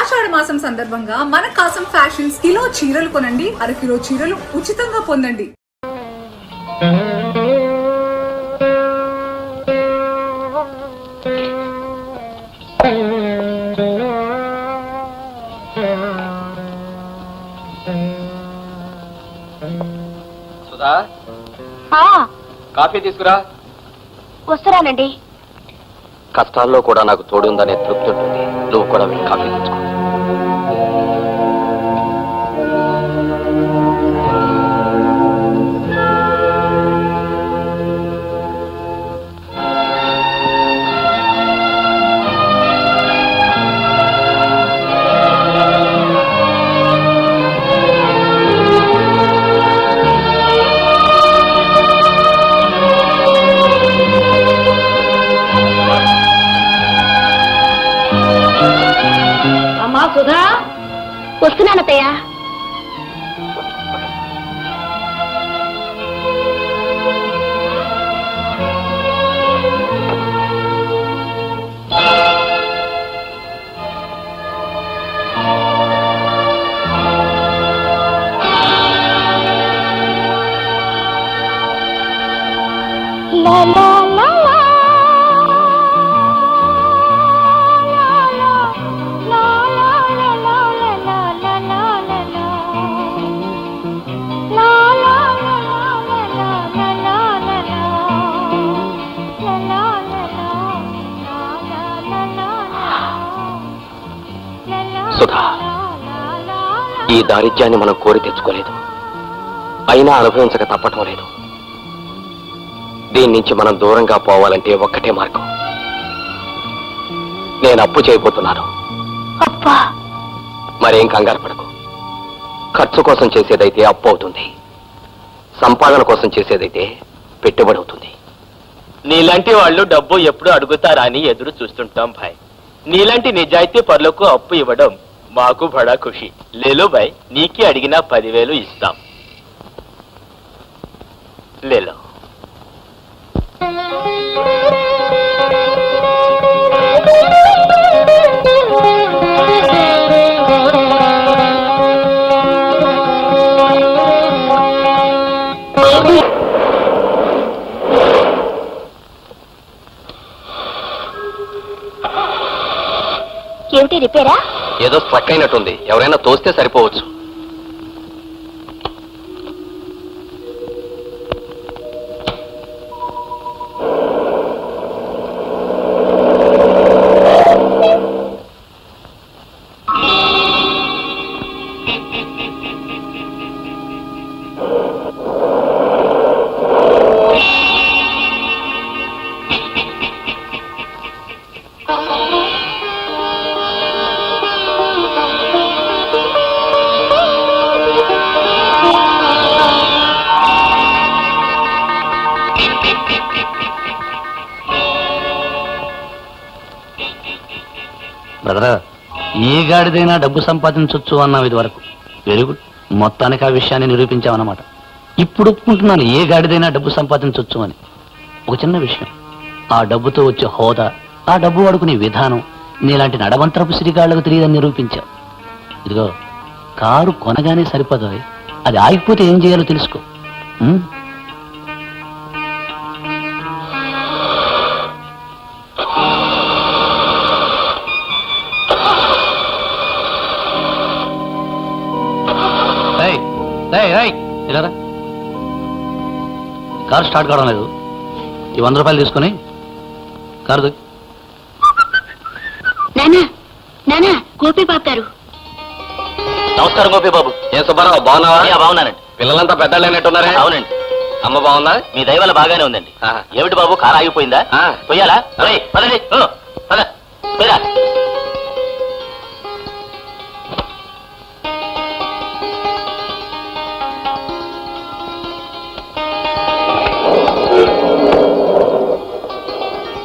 ఆషాఢ మాసం సందర్భంగా మన కాసం ఫ్యాషన్స్ కిలో చీరలు కొనండి, అరకిలో చీరలు ఉచితంగా పొందండి. సుధా, కాఫీ తీసుకురా. వస్తున్నానండి. కష్టాల్లో కూడా నాకు తోడుందనే తృప్తి ఉంటుంది. నువ్వు కూడా వెళ్ళి కాఫీ తెచ్చుకో. సుధా, వస్తున్నానత్తయ్య. సుధా, ఈ దారిద్ర్యాన్ని మనం కోరి తెచ్చుకోలేదు, అయినా అనుభవించక తప్పటం లేదు. దీని నుంచి మనం దూరంగా పోవాలంటే ఒక్కటే మార్గం. నేను అప్పు చేయబోతున్నాను. మరేం కంగారు పడకు. ఖర్చు కోసం చేసేదైతే అప్పు అవుతుంది, సంపాదన కోసం చేసేదైతే పెట్టుబడి అవుతుంది. నీలాంటి వాళ్ళు డబ్బు ఎప్పుడు అడుగుతారా అని ఎదురు చూస్తుంటాం భాయ్. నీలాంటి నిజాయితీ పరులకు అప్పు ఇవ్వడం మాకు బడా ఖుషి. లేలో భాయ్, నీకే అడిగినా 10,000 ఇస్తాం. లేలో. ఏమిటి రిపేరా? ఏదో స్ట్రక్ అయినట్టుంది. ఎవరైనా తోస్తే సరిపోవచ్చు. బ్రదరా, ఏ గాడిదైనా డబ్బు సంపాదించవచ్చు అన్నావు ఇది వరకు. వెరీ గుడ్, మొత్తానికి ఆ విషయాన్ని నిరూపించామన్నమాట. ఇప్పుడు ఒప్పుకుంటున్నాను, ఏ గాడిదైనా డబ్బు సంపాదించవచ్చు అని. ఒక చిన్న విషయం, ఆ డబ్బుతో వచ్చే హోదా, ఆ డబ్బు వాడుకునే విధానం నీలాంటి నడవంతరపు శ్రీగాళ్లకు తెలియదని నిరూపించావు. ఇదిగో, కారు కొనగానే సరిపోదు, అది ఆగిపోతే ఏం చేయాలో తెలుసుకో. ఇలారా, కారు స్టార్ట్ కావడం లేదు. ఈ 100 రూపాయలు తీసుకొని కారు నానా గోపీబాబు గారు. నమస్కారం గోపి బాబు. ఏ సుబ్బారావు, బాగున్నావా? బాగున్నానండి. పిల్లలంతా పెద్దలేనట్టున్నారే? అవునండి. అమ్మ బాగుందా? మీ దయవల్ల బాగానే ఉందండి. ఏమిటి బాబు, కారు ఆగిపోయిందా? పోయాలా? పదండి, పద పోయా.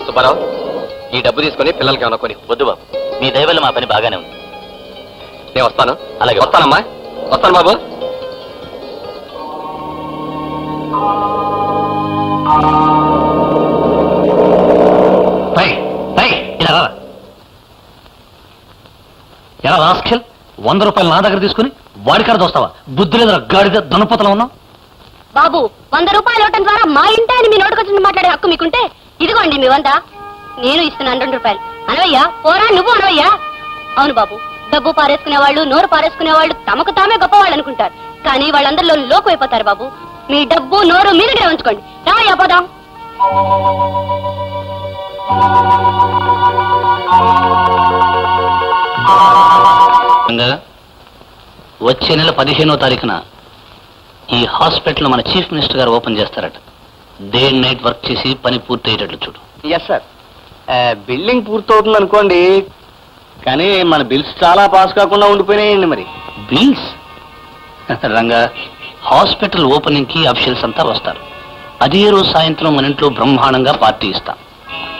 సుబ్బారావు, ఈ డబ్బు తీసుకుని పిల్లలకి ఏమన్నా కొని. వద్దు బాబు, మీ దయవల్ల మా పని బాగానే ఉంది. నేను వస్తాను. అలాగే, వస్తానమ్మా. వస్తాను బాబు. ఎలా రాస్కెల్ 100 రూపాయలు నా దగ్గర తీసుకుని వాడికాడ దోస్తావా? బుద్ధి లేదా గాడిద దున్నపోతలో ఉన్నావు? బాబు 100 రూపాయలు ఇవ్వటం ద్వారా మా ఇంటి అని మీ నోటుకొచ్చి మాట్లాడే హక్కు మీకుంటే ఇదిగోండి మీ 100. నేను ఇస్తున్నాను 2 రూపాయలు. అనవయ్యా, పోరా నువ్వు అనవయ్యా. అవును బాబు, డబ్బు పారేసుకునే వాళ్ళు, నోరు పారేసుకునే వాళ్ళు తమకు తామే గొప్పవాళ్ళు అనుకుంటారు. కానీ వాళ్ళందరిలో లోకు అయిపోతారు బాబు. మీ డబ్బు నోరు మీ దగ్గరే ఉంచుకోండి. రావయ్యా పోదాం. వచ్చే నెల 15వ తారీఖున ఈ హాస్పిటల్ మన చీఫ్ మినిస్టర్ గారు ఓపెన్ చేస్తారట. డే అండ్ నైట్ వర్క్ చేసి పని పూర్తి అయ్యేటట్లు చూడు. Yes sir. బిల్డింగ్ పూర్తవుతుంది అనుకోండి, కానీ మన బిల్స్ చాలా పాస్ కాకుండా ఉండిపోయినాయండి. మరి బిల్స్ రంగా, హాస్పిటల్ ఓపెనింగ్ కి అఫీషియల్స్ అంతా వస్తారు. అదే రోజు సాయంత్రం మన ఇంట్లో బ్రహ్మాండంగా పార్టీ ఇస్తాం.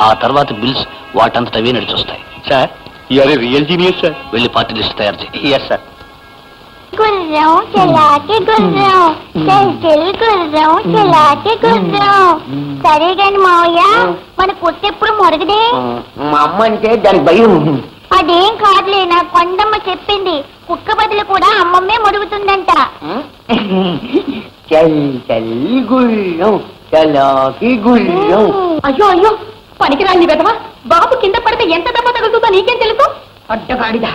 ఆ తర్వాత బిల్స్ వాటంతటవే నడిచొస్తాయి. Sir, you're real genius sir. వెళ్ళి పార్టీ లిస్ట్ తయారు చేయి. Yes sir. గుర్రం చెలాకి గుర్రం, చెలి గుర్రం చెలాకి గుర్రం. సరే గాని మావయ్య, మన పుట్టెప్పుడు మొరగదే. మా అమ్మ అంటే దానికి భయం. అదేం కాదులే, నా కొండమ్మ చెప్పింది. కుక్క బదులు కూడా అమ్మమ్మే మొరుగుతుందంట. చల్లి గుర్రం చలాకి గుర్రం. అయ్యో అయ్యో, పనికిరాని వెధవా. బాబు కింద పడితే ఎంత దెబ్బ తగులుతుందో నీకేం తెలుసు? అడ్డగాడిదా.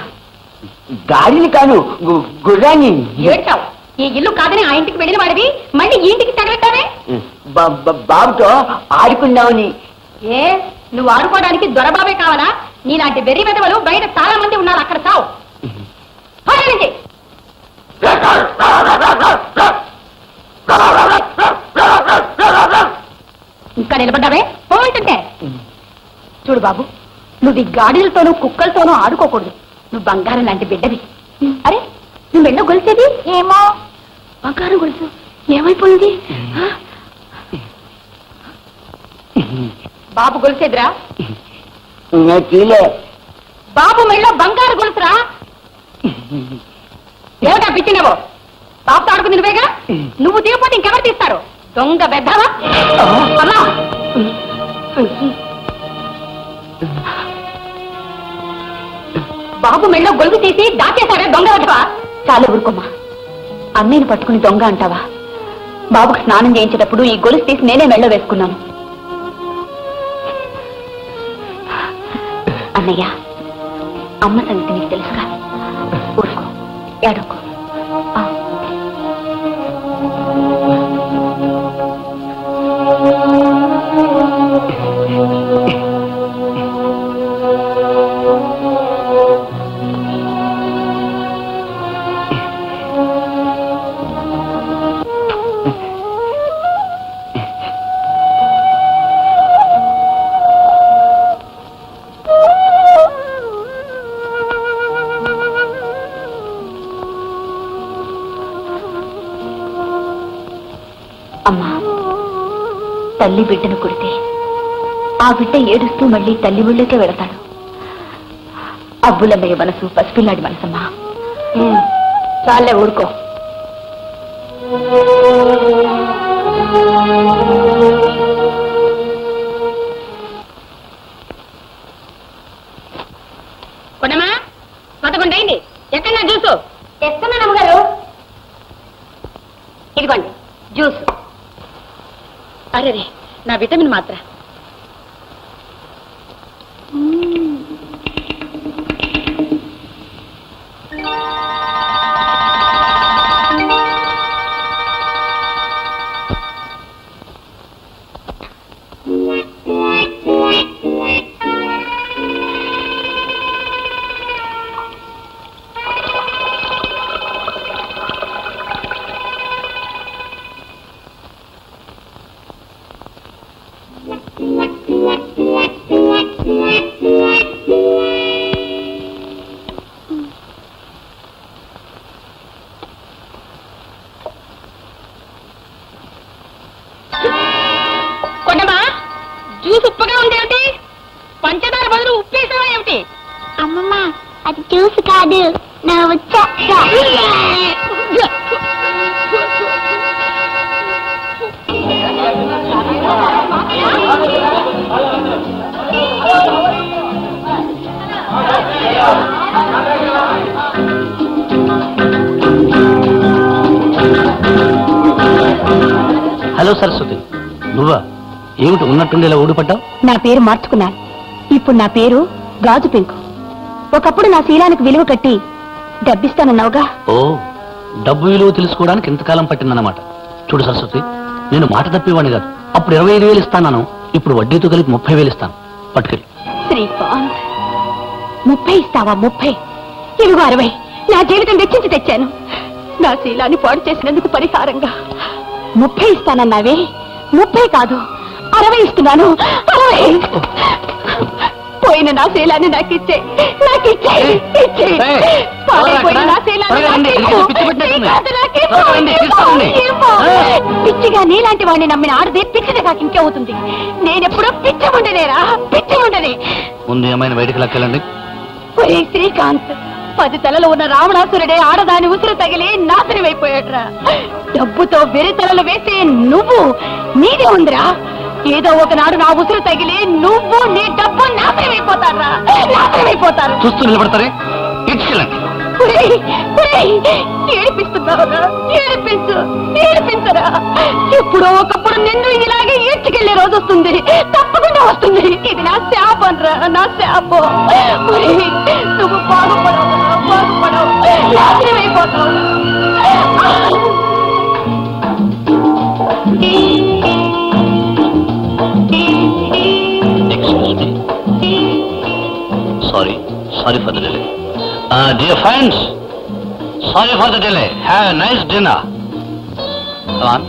గాడిని కాదు, గుర్రాన్ని. ఏడ్చావు. ఈ ఇల్లు కాదని ఆ ఇంటికి వెళ్ళిన వాడివి మళ్ళీ ఈ ఇంటికి తగలట్టావే. బాబుతో ఆడుకుందామని. ఏ, నువ్వు ఆడుకోవడానికి దొరబాబే కావాలా? నీలాంటి వెర్రి వెధవలు బయట చాలా మంది ఉన్నారు. అక్కడ చావు. ఇంకా నిలబడ్డావే, పోతుంటే. చూడు బాబు, నువ్వు ఈ గాడిలతోనూ కుక్కలతోనూ ఆడుకోకూడదు. నువ్వు బంగారం లాంటి బిడ్డవి. అరే, నువ్వు మెళ్ళో గొలిసేది ఏమో బంగారం గొలుసు ఏమైపోయింది? బాబు గొలిసేదిరా? బాబు మెళ్ళో బంగారు గొలుసురా. ఏమిటా పిచ్చినవో? బాబుతో ఆడుకుంది నువ్వేగా. నువ్వు దిగపోతే ఇంకెవరు తీస్తారు? దొంగ బెద్దవా. అమ్మా, బాబు మెళ్ళో గొలుసు తీసి దాచేశారా దొంగ వటవా? చాలా ఊరుకోమ్మా. అన్నయ్యని పట్టుకుని దొంగ అంటావా? బాబుకు స్నానం చేయించేటప్పుడు ఈ గొలుసు తీసి నేనే మెళ్ళో వేసుకున్నాను. అన్నయ్య, అమ్మ సంగతి నీకు తెలుసుగా. ఊరుకో, ఏడుకో. అమ్మా, తల్లి బిడ్డను కొడితే ఆ బిడ్డ ఏడుస్తూ మళ్ళీ తల్లి ఊళ్ళోకే వెళతాడు. అబ్బులమ్మయ్య మనసు పసిపిల్లాడి మనసమ్మా. చాలే, ఊరుకో. కొనమా, 11 అయింది. ఎక్కడ జ్యూసు తెస్తున్నాను అమ్మగారు. ఇదిగోండి జ్యూస్. అరే, నా విటమిన్ మాత్ర. కొన్నమా, జ్యూస్ ఉప్పుగా ఉందేమిటి? పంచదార బదులు ఉప్పేసావా ఏమిటి? అమ్మమ్మ, అది జ్యూస్ కాదు, నా వచ్చా. హలో సరస్వతి, నువ్వా? ఏమిటి ఉన్నట్టుండి ఇలా ఊడిపడ్డావు? నా పేరు మార్చుకున్నాను. ఇప్పుడు నా పేరు గాజు పెంకు. ఒకప్పుడు నా శీలానికి విలువ కట్టి డబ్బిస్తానన్నావుగా. ఓ, డబ్బు విలువ తెలుసుకోవడానికి ఇంతకాలం పట్టిందన్నమాట. చూడు సరస్వతి, నేను మాట తప్పేవాడిని కాదు. అప్పుడు 25,000 ఇస్తాను, ఇప్పుడు వడ్డీతో కలిపి 30,000 ఇస్తాను. పట్టుకెళ్ళి. శ్రీకాంత్, 30 ఇస్తావా? 30? ఇదిగో 60. నా జీవితం వెచ్చించి తెచ్చాను. నా శీలాన్ని పాడు చేసినందుకు పరిహారంగా 30 ఇస్తానన్నావే. 30 కాదు, 60 ఇస్తున్నాను. 60. పోయిన నా శీలాన్ని నాకిచ్చే. పాడైపోయిన నా శీలాన్ని పిచ్చిగా నీలాంటి వాడిని నమ్మిన ఆడదే పిచ్చిది కాక ఇంకేవుతుంది. నేనెప్పుడో పిచ్చి ఉండనే. ముందు ఏమైనా బయటకు లెక్కెళ్ళండి. ఒరే శ్రీకాంత్, 10 తలలు ఉన్న రావణాసురుడే ఆడదాని ఉసురు తగిలి నాశనమైపోయాడ్రా. డబ్బుతో వెరితలలు వేసే నువ్వు నీదే ఉందిరా. ఏదో ఒకనాడు నా ఉసురు తగిలి నువ్వు నీ డబ్బు నాశనమైపోతారు. చూస్తూ నిలబడతారే, ఇచ్చుకెళ్ళండి. ఏడిపించరా. ఎప్పుడో ఒకప్పుడు నిన్ను ఇలాగే ఈడ్చుకెళ్లే రోజు వస్తుంది, తప్పకుండా వస్తుంది. ఇది నా శాపం రా, నా శాపం. నువ్వు బాగుపడవు, నాశనమైపోతావు. Sorry for the delay. Dear friends, sorry for the delay. Have a nice dinner. Come on.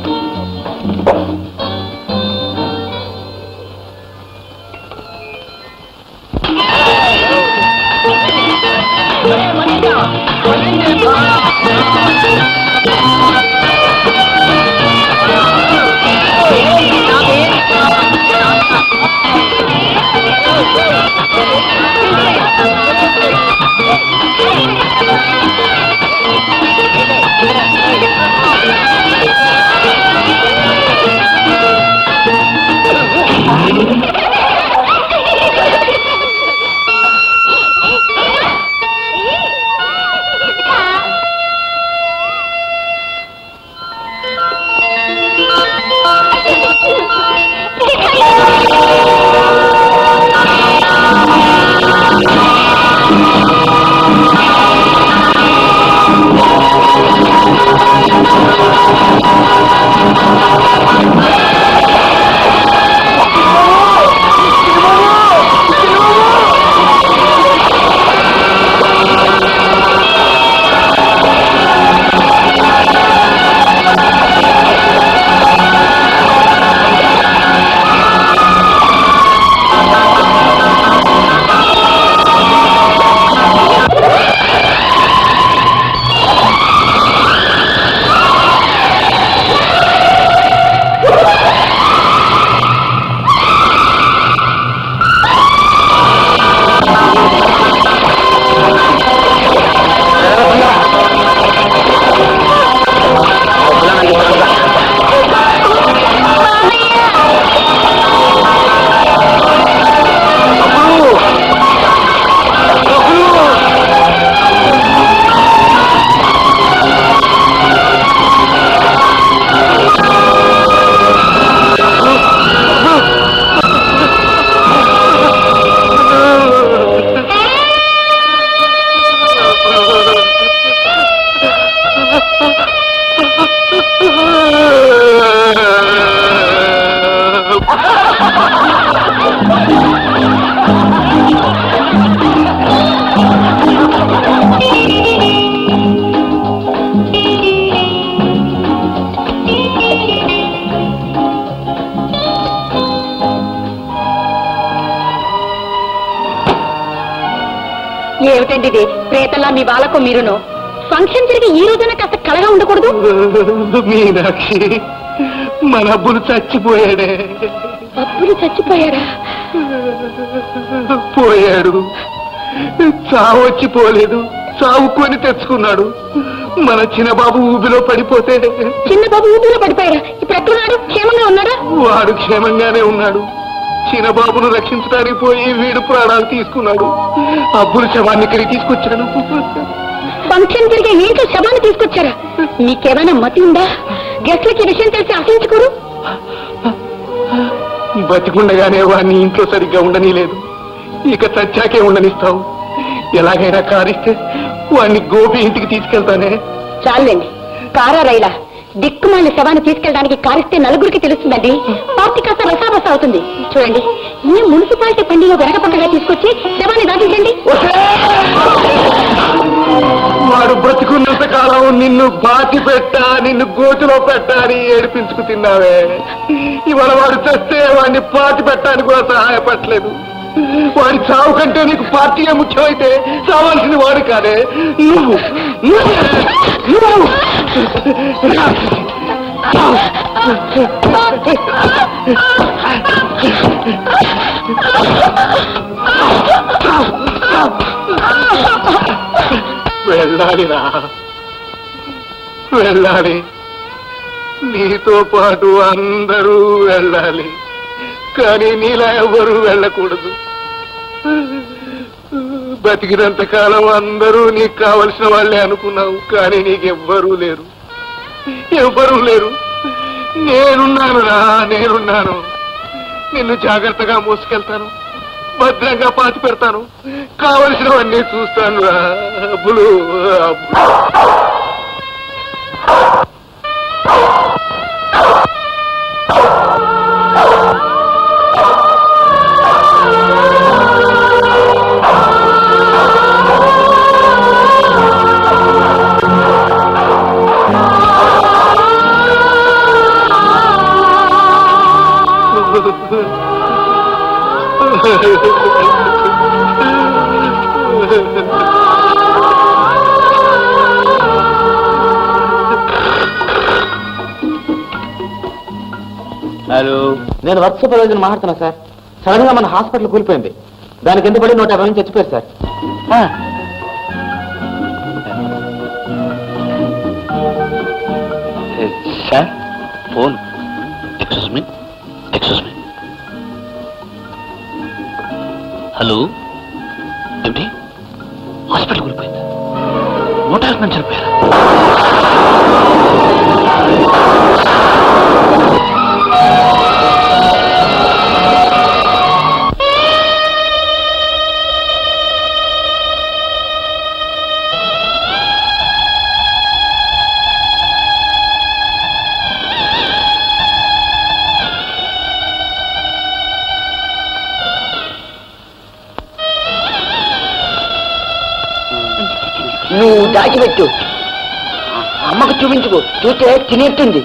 ఏమిటండి ఇది? ప్రేతల్లా మీ వాళ్ళకు మీరును ఫంక్షన్ జరిగి ఈ రోజున కాస్త కళగా ఉండకూడదు? మీనాక్షి, మన అబ్బులు చచ్చిపోయాడే. అబ్బులు చచ్చిపోయాడా? పోయాడు. చావు వచ్చి పోలేదు, చావుకొని తెచ్చుకున్నాడు. మన చిన్నబాబు ఊబిలో పడిపోతే. చిన్నబాబు ఊబిలో పడిపోయాడా? ఇప్పుడు ఎక్కడున్నాడు? క్షేమంగా ఉన్నాడా? వాడు క్షేమంగానే ఉన్నాడు. చిన్నబాబును రక్షించడానికి పోయి వీడు ప్రాణాలు తీసుకున్నాడు. అబ్బుల శవాన్ని ఇక్కడికి తీసుకొచ్చాను. ఫంక్షన్ జరిగే ఇంట్లో శవాన్ని తీసుకొచ్చారా? మీకేమైనా మతి ఉందా? గెస్ట్లకి విషయం తెలిసి ఆశించుకోరు. బతికుండగానే వాడిని ఇంట్లో సరిగ్గా ఉండనీలేదు, ఇక చచ్చాకే ఉండనిస్తావు. ఎలాగైనా కారిస్తే వాడిని గోపి ఇంటికి తీసుకెళ్తానే. చాలండి, కారా రైలా దిక్కుమాలిన శవాన్ని తీసుకెళ్ళడానికి కారిస్తే నలుగురికి తెలుస్తుందండి. పార్టీ కాస్త రసాబస అవుతుంది. చూడండి, ఈ మున్సిపాలిటీ బండిలో వెనకపక్కగా తీసుకొచ్చి శవాన్ని దాటించండి. వాడు బ్రతికున్నంత కాలం నిన్ను బాతి పెట్టా, నిన్ను గోతిలో పెట్టా అని ఏడిపించుకు తిన్నావే. ఇవాళ వాడు చస్తే వాడిని పాతి పెట్టడానికి కూడా సహాయపడలేదు. వాడి చావు కంటే నీకు పార్టీయే ముఖ్యమైతే చావాల్సిన వాడు కాదే నువ్వు. వెళ్ళాలిరా, వెళ్ళాలి. నీతో పాటు అందరూ వెళ్ళాలి, కానీ నీలా ఎవరూ వెళ్ళకూడదు. బతికినంత కాలం అందరూ నీకు కావలసిన వాళ్ళే అనుకున్నావు, కానీ నీకెవ్వరూ లేరు, ఎవ్వరూ లేరు. నేనున్నానురా, నేనున్నాను. నిన్ను జాగ్రత్తగా మోసుకెళ్తాను, భద్రంగా పాతి పెడతాను, కావలసినవన్నీ చూస్తాను రా. అబ్బులు హలో, నేను వర్క్ సూపర్వైజర్ మాట్లాడుతున్నా సార్. సడన్ గా మన హాస్పిటల్ కూలిపోయింది, దానికి ఎంత పడి 150 మంది చచ్చిపోయారు sir. Sir phone. Excuse me. Hello, ఏమిటి? హాస్పిటల్ కూలిపోయింది, 150 మంది చనిపోయారు. నువ్వు దాచిపెట్టు, అమ్మకు చూపించుకో, చూస్తే తినేస్తుంది.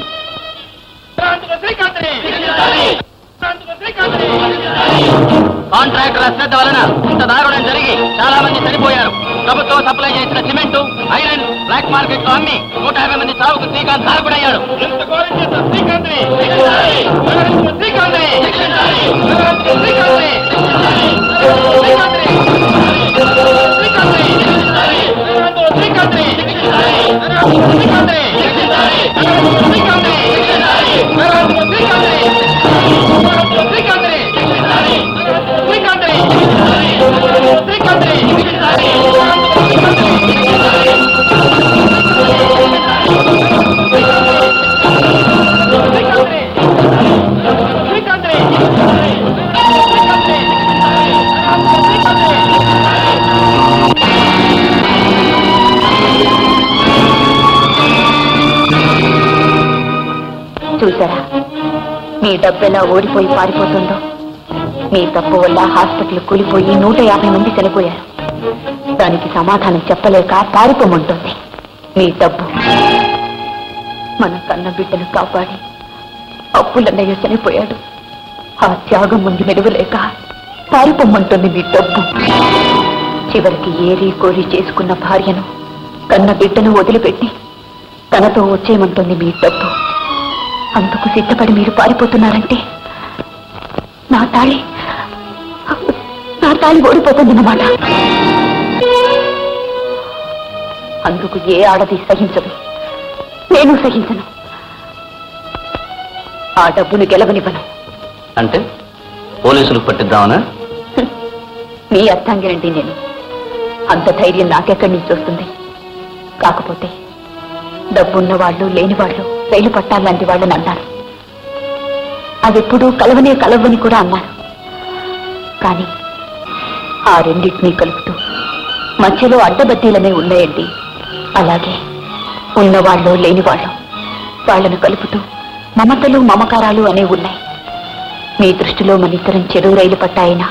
కాంట్రాక్టర్ అశ్రద్ధ వలన ఇంత దారుణం జరిగి చాలా మంది చనిపోయారు. ప్రభుత్వం సప్లై చేసిన సిమెంటు, ఐరన్ బ్లాక్ మార్కెట్ లో అమ్మి 150 మంది చావుకు శ్రీకాంత్ సాగుడయ్యాడు. చూసారా, మీ డబ్బెలా ఓడిపోయి పారిపోతుందో. మీ తప్పు వల్ల హాస్పిటల్ కూలిపోయి 150 మంది చనిపోయారు. దానికి సమాధానం చెప్పలేక పారిపోమంటుంది మీ డబ్బు. మన కన్న బిడ్డను కాపాడి అప్పులన్నయ్య చనిపోయాడు. ఆ త్యాగం ముందు నిలవలేక పారిపోమంటుంది మీ డబ్బు. చివరికి ఏరి కోరి చేసుకున్న భార్యను, కన్న బిడ్డను వదిలిపెట్టి తనతో వచ్చేయమంటుంది మీ డబ్బు. అందుకు సిద్ధపడి మీరు పారిపోతున్నారంటే నా తాళి ఓడిపోతుందన్నమాట. అందుకు ఏ ఆడది సహించదు, నేను సహించను. ఆ డబ్బును గెలవనివ్వను. అంటే పోలీసులకు పట్టిద్దామనా? మీ అర్థంగినండి నేను. అంత ధైర్యం నాకెక్కడి నుంచి వస్తుంది? కాకపోతే డబ్బున్న వాళ్ళు, లేని వాళ్ళు రైలు పట్టాలంటి వాళ్ళని అన్నారు. అవెప్పుడూ కలవనే కలవని కూడా అన్నారు. కానీ ఆ రెండింటినీ కలుపుతూ మధ్యలో అడ్డబద్దీలనే ఉన్నాయండి. అలాగే ఉన్నవాళ్ళు లేనివాళ్ళు వాళ్లను కలుపుతూ మమతలు మమకారాలు అనే ఉన్నాయి. మీ దృష్టిలో మన ఇద్దరం చెరువు రైలు పట్టాయినా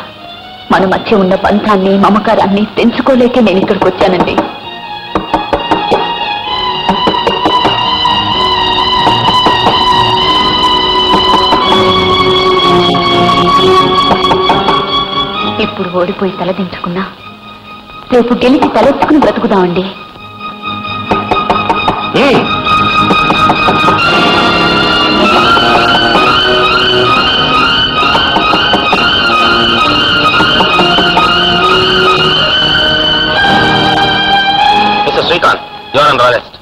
మన మధ్య ఉన్న బంధాన్ని మమకారాన్ని తెంచుకోలేకే నేను ఇక్కడికి వచ్చానండి. ఇప్పుడు ఓడిపోయి తలదించుకున్నా రేపు గెలిచి తలెత్తుకుని బ్రతుకుదామండి. Mister Srikanth, your under arrest.